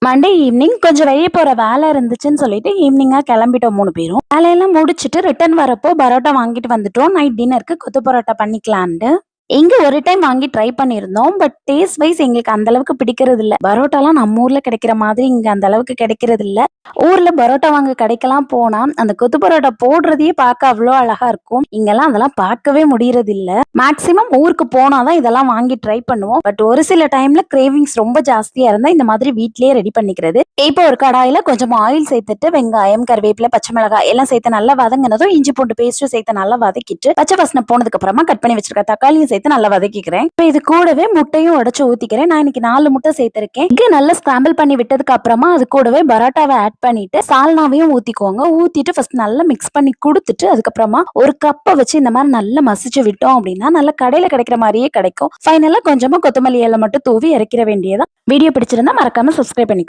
Monday evening கொஞ்சம் வெளிய போற வேலை இருந்துச்சுன்னு சொல்லிட்டு ஈவினிங்கா கிளம்பிட்டோம் 3 பேரும். வேலையெல்லாம் முடிச்சுட்டு ரிட்டர்ன் வரப்போ பரோட்டா வாங்கிட்டு வந்துட்டோம். நைட் டின்னருக்கு கொத்து பரோட்டா பண்ணிக்கலான்ட்டு. இங்க ஒரு டைம் வாங்கி ட்ரை பண்ணியிருந்தோம். பட் டேஸ்ட் வைஸ் எங்களுக்கு அந்த அளவுக்கு பிடிக்கிறது இல்ல. பரோட்டாலாம் நம்ம ஊர்ல கிடைக்கிற மாதிரி இங்க அந்த அளவுக்கு கிடைக்கிறது இல்ல. ஊர்ல பரோட்டா வாங்க கடைக்கெல்லாம் போனா, அந்த கொத்து பரோட்டா போடுறதையே பார்க்க அவ்ளோ அழகா இருக்கும். இங்கலாம் அதெல்லாம் பார்க்கவே முடியறது இல்ல. மேக்ஸிமம் ஊருக்கு போனா தான் இதெல்லாம் வாங்கி ட்ரை பண்ணுவோம். பட் ஒரு சில டைம்ல கிரேவிங்ஸ் ரொம்ப ஜாஸ்தியா இருந்தா இந்த மாதிரி வீட்லயே ரெடி பண்ணிக்கிறது. இப்போ ஒரு கடாயில கொஞ்சம் ஆயில் சேர்த்துட்டு வெங்காயம், கருவேப்பிலை, பச்சை மிளகாய் எல்லாம் சேர்த்து நல்லா வதங்கினதும் இஞ்சி பூண்டு பேஸ்ட்டும் சேர்த்து நல்லா வதக்கிட்டு பச்சை வாசனை போனதுக்கு அப்புறமா கட் பண்ணி வச்சிருக்க தக்காளியும் சேர்த்து நல்லா வதக்கிக்கிறேன். இப்போ இது கூடவே முட்டையும் உடைச்சு ஊத்திக்கிறேன். நான் இன்னைக்கு 4 முட்டை சேர்த்திருக்கேன். எக் நல்லா ஸ்கிராம்பிள் பண்ணி விட்டதுக்கு அப்புறமா அது கூடவே பரோட்டாவை ஆட் பண்ணிட்டு சால்னாவையும் ஊத்திக்கோங்க. ஊத்திட்டு ஃபர்ஸ்ட் நல்லா மிக்ஸ் பண்ணி கொடுத்துட்டு அதுக்கப்புறமா ஒரு கப்பை வச்சு இந்த மாதிரி நல்லா மசிச்சு விட்டோம் அப்படின்னா நல்லா கடையில கிடைக்கிற மாதிரியே கிடைக்கும். ஃபைனலா கொஞ்சமா கொத்தமல்லி இலை மட்டும் தூவி இறக்கிற வேண்டியதான். வீடியோ பிடிச்சிருந்தா மறக்காம சப்ஸ்கிரைப் பண்ணிக்கோ.